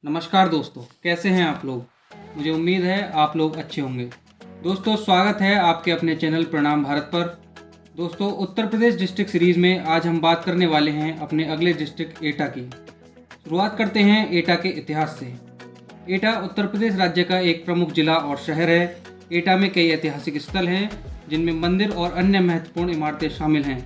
नमस्कार दोस्तों, कैसे हैं आप लोग। मुझे उम्मीद है आप लोग अच्छे होंगे। दोस्तों, स्वागत है आपके अपने चैनल प्रणाम भारत पर। दोस्तों, उत्तर प्रदेश डिस्ट्रिक्ट सीरीज़ में आज हम बात करने वाले हैं अपने अगले डिस्ट्रिक्ट एटा की। शुरुआत करते हैं एटा के इतिहास से। एटा उत्तर प्रदेश राज्य का एक प्रमुख जिला और शहर है। एटा में कई ऐतिहासिक स्थल हैं जिनमें मंदिर और अन्य महत्वपूर्ण इमारतें शामिल हैं।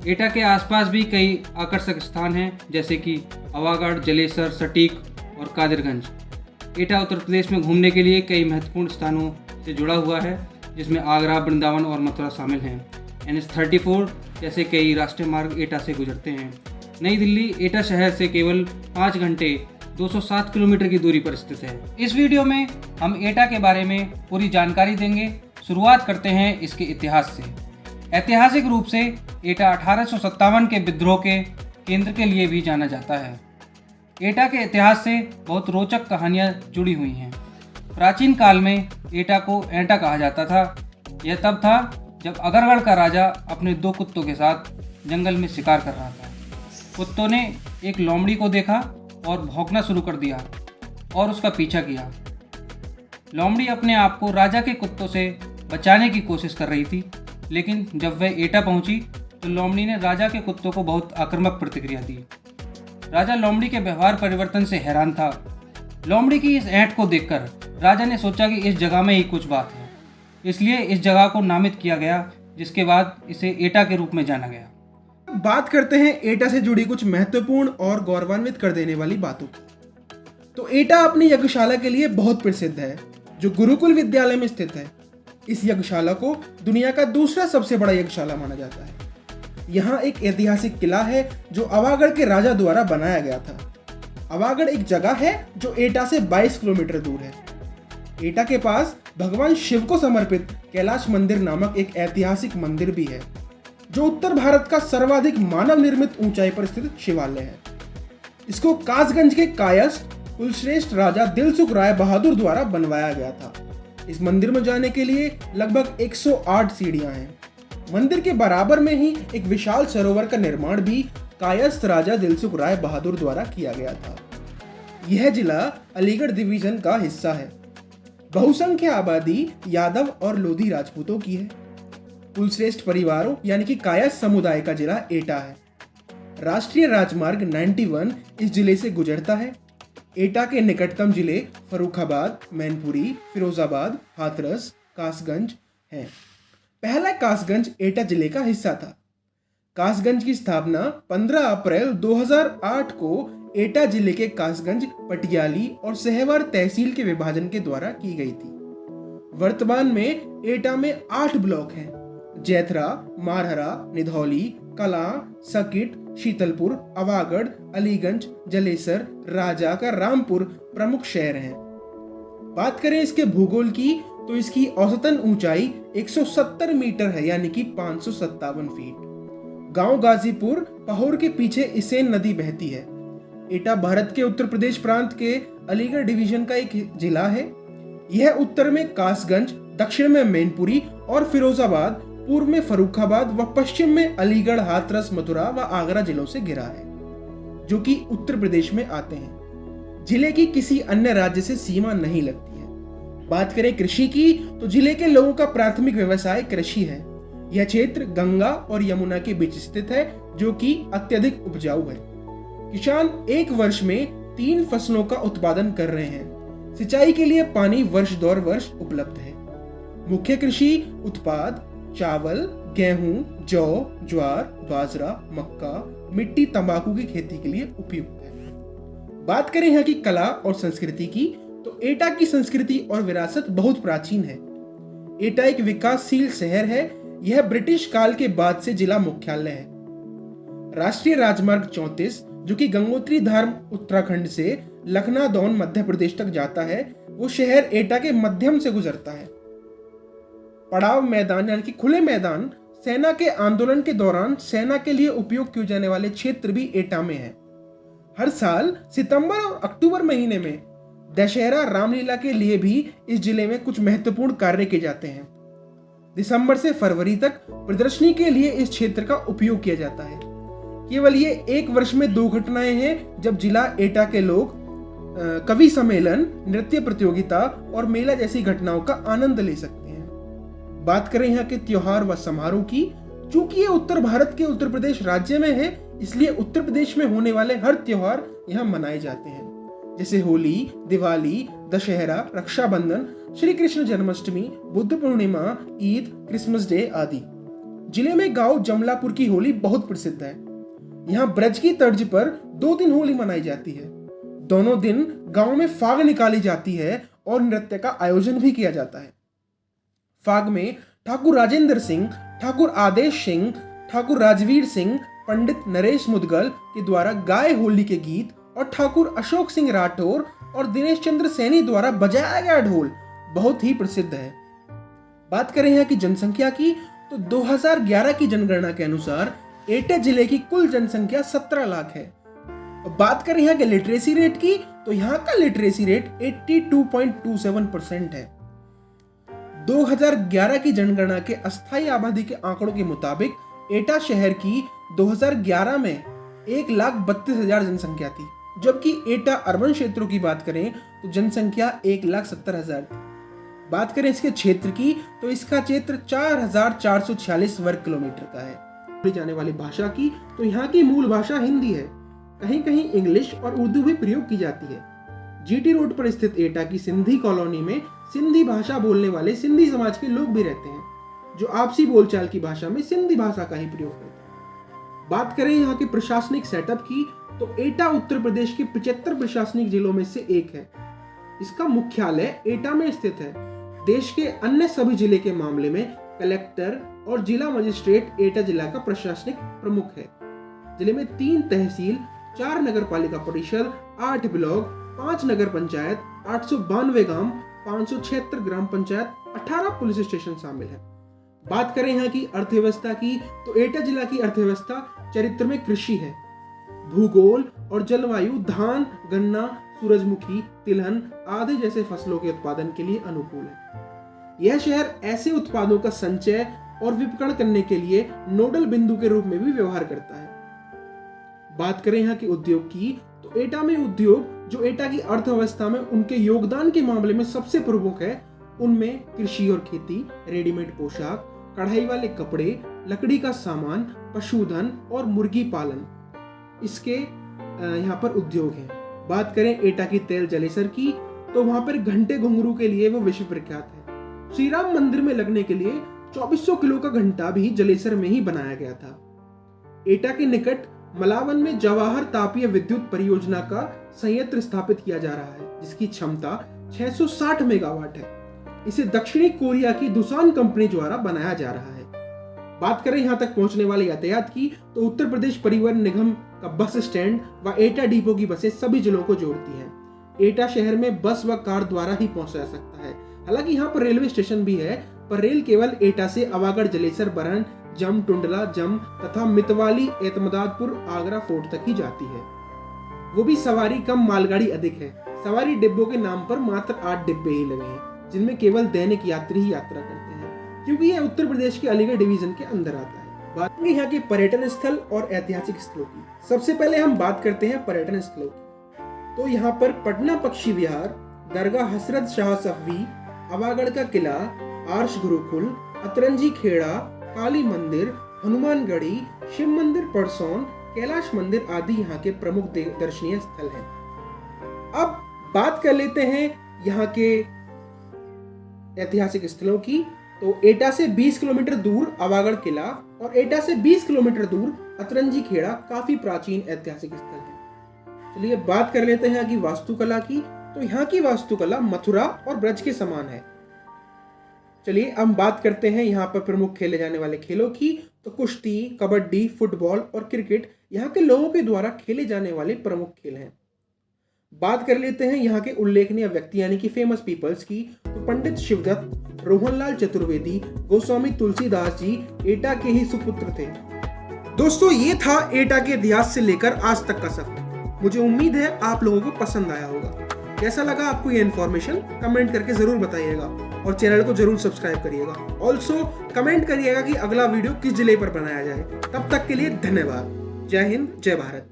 एटा के आसपास भी कई आकर्षक स्थान हैं जैसे कि अवागढ़, जलेसर, सटीक और कादिरगंज। एटा उत्तर प्रदेश में घूमने के लिए कई महत्वपूर्ण स्थानों से जुड़ा हुआ है जिसमें आगरा, वृंदावन और मथुरा शामिल हैं। NH-34 जैसे कई राष्ट्रीय मार्ग एटा से गुजरते हैं। नई दिल्ली एटा शहर से केवल 5 घंटे 207 किलोमीटर की दूरी पर स्थित है। इस वीडियो में हम एटा के बारे में पूरी जानकारी देंगे। शुरुआत करते हैं इसके इतिहास से। ऐतिहासिक रूप से एटा 1857 के विद्रोह के केंद्र के लिए भी जाना जाता है। एटा के इतिहास से बहुत रोचक कहानियां जुड़ी हुई हैं। प्राचीन काल में एटा को एटा कहा जाता था। यह तब था जब अगरगढ़ का राजा अपने 2 कुत्तों के साथ जंगल में शिकार कर रहा था। कुत्तों ने एक लोमड़ी को देखा और भौंकना शुरू कर दिया और उसका पीछा किया। लोमड़ी अपने आप को राजा के कुत्तों से बचाने की कोशिश कर रही थी, लेकिन जब वह एटा पहुंची तो लोमड़ी ने राजा के कुत्तों को बहुत आक्रामक प्रतिक्रिया दी। राजा लोमड़ी के व्यवहार परिवर्तन से हैरान था। लोमड़ी की इस ऐंठ को देखकर राजा ने सोचा कि इस जगह में ही कुछ बात है, इसलिए इस जगह को नामित किया गया, जिसके बाद इसे एटा के रूप में जाना गया। बात करते हैं एटा से जुड़ी कुछ महत्वपूर्ण और गौरवान्वित कर देने वाली बातों की। तो एटा अपनी यज्ञशाला के लिए बहुत प्रसिद्ध है, जो गुरुकुल विद्यालय में स्थित है। इस यज्ञशाला को दुनिया का दूसरा सबसे बड़ा यज्ञशाला माना जाता है। यहाँ एक ऐतिहासिक किला है जो अवागढ़ के राजा द्वारा बनाया गया था। अवागढ़ एक जगह है जो एटा से 22 किलोमीटर दूर है। एटा के पास भगवान शिव को समर्पित कैलाश मंदिर नामक एक ऐतिहासिक मंदिर भी है, जो उत्तर भारत का सर्वाधिक मानव निर्मित ऊंचाई पर स्थित शिवालय है। इसको कासगंज के कायस्थ कुलश्रेष्ठ राजा दिलसुख राय बहादुर द्वारा बनवाया गया था। इस मंदिर में जाने के लिए लगभग 108 सीढ़ियां हैं। मंदिर के बराबर में ही एक विशाल सरोवर का निर्माण भी कायस्थ राजा दिलसुख राय बहादुर द्वारा किया गया था। यह जिला अलीगढ़ डिवीजन का हिस्सा है। बहुसंख्य आबादी यादव और लोधी राजपूतों की है। कुलश्रेष्ठ परिवारों यानी कि कायस्थ समुदाय का जिला एटा है। राष्ट्रीय राजमार्ग 91 इस जिले से गुजरता है। एटा के निकटतम जिले फर्रुखाबाद, मैनपुरी, फिरोजाबाद, हाथरस, कासगंज हैं। पहला कासगंज एटा जिले का हिस्सा था। कासगंज की स्थापना 15 अप्रैल 2008 को एटा जिले के कासगंज, पटियाली और सहवर तहसील के विभाजन के द्वारा की गई थी। वर्तमान में एटा में 8 ब्लॉक हैं। जैथरा, मारहरा, निधौली, कला, सकिट, शीतलपुर, अवागढ़, अलीगंज, जलेसर, राजा का रामपुर प्रमुख शहर हैं। बात करें इसके भूगोल की तो इसकी औसतन ऊंचाई 170 मीटर है, यानी कि 557 फीट। गांव गाजीपुर पहोर के पीछे इसेन नदी बहती है। एटा भारत के उत्तर प्रदेश प्रांत के अलीगढ़ डिवीजन का एक जिला है। यह उत्तर में कासगंज, दक्षिण में मैनपुरी और फिरोजाबाद, पूर्व में फर्रुखाबाद व पश्चिम में अलीगढ़, हाथरस, मथुरा व आगरा जिलों से घिरा है, जो कि उत्तर प्रदेश में आते हैं। जिले की किसी अन्य राज्य से सीमा नहीं लगती है। बात करें कृषि की तो जिले के लोगों का प्राथमिक व्यवसाय कृषि है। यह क्षेत्र गंगा और यमुना के बीच स्थित है, जो कि अत्यधिक उपजाऊ है। किसान एक वर्ष में 3 फसलों का उत्पादन कर रहे हैं। सिंचाई के लिए पानी वर्ष दौर वर्ष उपलब्ध है। मुख्य कृषि उत्पाद चावल, गेहूं, जौ, ज्वार, बाजरा, मक्का, मिट्टी, तंबाकू की खेती के लिए उपयुक्त है। बात करें यहाँ की कला और संस्कृति की तो एटा की संस्कृति और विरासत बहुत प्राचीन है। एटा एक विकासशील शहर है। यह ब्रिटिश काल के बाद से जिला मुख्यालय है। राष्ट्रीय राजमार्ग 34 जो कि गंगोत्री धाम उत्तराखंड से लखनादौन मध्य प्रदेश तक जाता है, वो शहर एटा के मध्यम से गुजरता है। पड़ाव मैदान यानी कि खुले मैदान सेना के आंदोलन के दौरान सेना के लिए उपयोग किए जाने वाले क्षेत्र भी एटा में है। हर साल सितंबर और अक्टूबर महीने में दशहरा रामलीला के लिए भी इस जिले में कुछ महत्वपूर्ण कार्य किए जाते हैं। दिसंबर से फरवरी तक प्रदर्शनी के लिए इस क्षेत्र का उपयोग किया जाता है। केवल ये एक वर्ष में 2 घटनाएं हैं जब जिला एटा के लोग कवि सम्मेलन, नृत्य प्रतियोगिता और मेला जैसी घटनाओं का आनंद ले सकते हैं। बात करें यहाँ के त्योहार व समारोह की, चूंकि ये उत्तर भारत के उत्तर प्रदेश राज्य में है, इसलिए उत्तर प्रदेश में होने वाले हर त्योहार यहाँ मनाए जाते हैं, जैसे होली, दिवाली, दशहरा, रक्षाबंधन, श्री कृष्ण जन्माष्टमी, बुद्ध पूर्णिमा, ईद, क्रिसमस डे आदि। जिले में गांव जमलापुर की होली बहुत प्रसिद्ध है। यहाँ ब्रज की तर्ज पर 2 दिन होली मनाई जाती है। दोनों दिन गांव में फाग निकाली जाती है और नृत्य का आयोजन भी किया जाता है। फाग में ठाकुर राजेंद्र सिंह, ठाकुर आदेश सिंह, ठाकुर राजवीर सिंह, पंडित नरेश मुदगल के द्वारा गाए होली के गीत और ठाकुर अशोक सिंह राठौर और दिनेश चंद्र सैनी द्वारा बजाया गया ढोल बहुत ही प्रसिद्ध है। बात करें यहाँ की जनसंख्या की, तो 2011 की जनगणना के अनुसार एटा जिले की कुल जनसंख्या 17 लाख है। बात करें यहाँ के लिटरेसी रेट की, तो यहाँ का लिटरेसी रेट 82.27% है। 2011 की जनगणना के अस्थायी आबादी के आंकड़ों के मुताबिक एटा शहर की 2011 में 1,32,000 जनसंख्या थी, जबकि एटा अर्बन क्षेत्रों की बात करें तो जनसंख्या 1,70,000 थी। बात करें इसके क्षेत्र की, तो इसका क्षेत्र 4,446 वर्ग किलोमीटर का है। बोली जाने वाली भाषा की, तो यहाँ की मूल भाषा हिंदी है। कहीं कहीं इंग्लिश और उर्दू भी प्रयोग की जाती है। जीटी रोड पर स्थित एटा की सिंधी कॉलोनी में सिंधी भाषा बोलने वाले सिंधी समाज के लोग भी रहते हैं, जो आपसी बोलचाल की भाषा में सिंधी भाषा का ही प्रयोग करते हैं। बात करें यहाँ के प्रशासनिक सेटअप की, तो एटा उत्तर प्रदेश के 75 प्रशासनिक जिलों में से एक है। इसका मुख्यालय एटा में स्थित है। देश के अन्य सभी जिले के मामले में कलेक्टर और जिला मजिस्ट्रेट एटा जिला का प्रशासनिक प्रमुख है। जिले में 3 तहसील, 4 नगर पालिका परिषद, 8 ब्लॉक, 5 नगर पंचायत, 892 गांव, 576 ग्राम पंचायत, 18 पुलिस स्टेशन शामिल है। बात करें यहाँ की अर्थव्यवस्था की, तो एटा जिला की अर्थव्यवस्था चरित्र में कृषि है। भूगोल और जलवायु धान, गन्ना, सूरजमुखी, तिलहन आदि जैसे फसलों के उत्पादन के लिए अनुकूल है। यह शहर ऐसे उत्पादों का संचय और विपणन करने के लिए नोडल बिंदु के रूप में भी व्यवहार करता है। बात करें यहाँ के उद्योग की, तो एटा में उद्योग जो एटा की अर्थव्यवस्था में उनके योगदान के मामले में सबसे प्रमुख है, उनमें कृषि और खेती, रेडीमेड पोशाक, कढ़ाई वाले कपड़े, लकड़ी का सामान, पशुधन और मुर्गी पालन इसके यहाँ पर उद्योग हैं। बात करें एटा की तेल जलेसर की, तो वहां पर घंटे घुंघरू के लिए वो विश्व प्रख्यात है। श्री राम मंदिर में लगने के लिए 2400 किलो का घंटा भी जलेसर में ही बनाया गया था। एटा के निकट मलावन में जवाहर तापीय विद्युत परियोजना का संयंत्र स्थापित किया जा रहा है, जिसकी क्षमता 660 मेगावाट है। इसे दक्षिणी कोरिया की दुसान कंपनी द्वारा बनाया जा रहा है। बात करें यहाँ तक पहुंचने वाले यातायात की, तो उत्तर प्रदेश परिवहन निगम का बस स्टैंड व एटा डिपो की बसें सभी जिलों को जोड़ती हैं। एटा शहर में बस व कार द्वारा ही पहुंचा जा सकता है। हालांकि यहाँ पर रेलवे स्टेशन भी है, पर रेल केवल एटा से अवागढ़, जलेसर, बरहन, जम, टुंडला, जम तथा मितवाली, एतमदादपुर, आगरा फोर्ट तक ही जाती है। वो भी सवारी कम, मालगाड़ी अधिक है। सवारी डिब्बों के नाम पर मात्र 8 डिब्बे ही लगे हैं, जिनमें केवल दैनिक यात्री ही यात्रा करते हैं, क्योंकि यह उत्तर प्रदेश के अलीगढ़ डिवीजन के अंदर आता है। बात करें यहाँ के पर्यटन स्थल और ऐतिहासिक स्थलों की। सबसे पहले हम बात करते हैं पर्यटन स्थलों की। तो यहाँ पर पटना पक्षी विहार, दरगाह हजरत शाह सफवी, अवागढ़ का किला, आर्ष गुरुकुल, अतरंजी खेड़ा, काली मंदिर, हनुमानगढ़ी, शिव मंदिर परसौन, कैलाश मंदिर आदि यहाँ के प्रमुख दर्शनीय स्थल हैं। अब बात कर लेते हैं यहाँ के ऐतिहासिक स्थलों की। तो एटा से 20 किलोमीटर दूर अवागढ़ किला और एटा से 20 किलोमीटर दूर अतरंजी खेड़ा काफी प्राचीन ऐतिहासिक स्थल है। चलिए बात कर लेते हैं यहाँ की वास्तुकला की। तो यहाँ की वास्तुकला मथुरा और ब्रज के समान है। चलिए अब बात करते हैं यहाँ पर प्रमुख खेले जाने वाले खेलों की। तो कुश्ती, कबड्डी, फुटबॉल और क्रिकेट यहाँ के लोगों के द्वारा खेले जाने वाले प्रमुख खेल हैं। बात कर लेते हैं यहाँ के उल्लेखनीय व्यक्ति यानी कि फेमस पीपल्स की। तो पंडित शिवदत्त, रोहनलाल चतुर्वेदी, गोस्वामी तुलसीदास जी एटा के ही सुपुत्र थे। दोस्तों ये था एटा के इतिहास से लेकर आज तक का सफर। मुझे उम्मीद है आप लोगों को पसंद आया होगा। कैसा लगा आपको ये इन्फॉर्मेशन कमेंट करके जरूर बताइएगा और चैनल को जरूर सब्सक्राइब करिएगा। ऑल्सो कमेंट करिएगा कि अगला वीडियो किस जिले पर बनाया जाए। तब तक के लिए धन्यवाद। जय हिंद, जय भारत।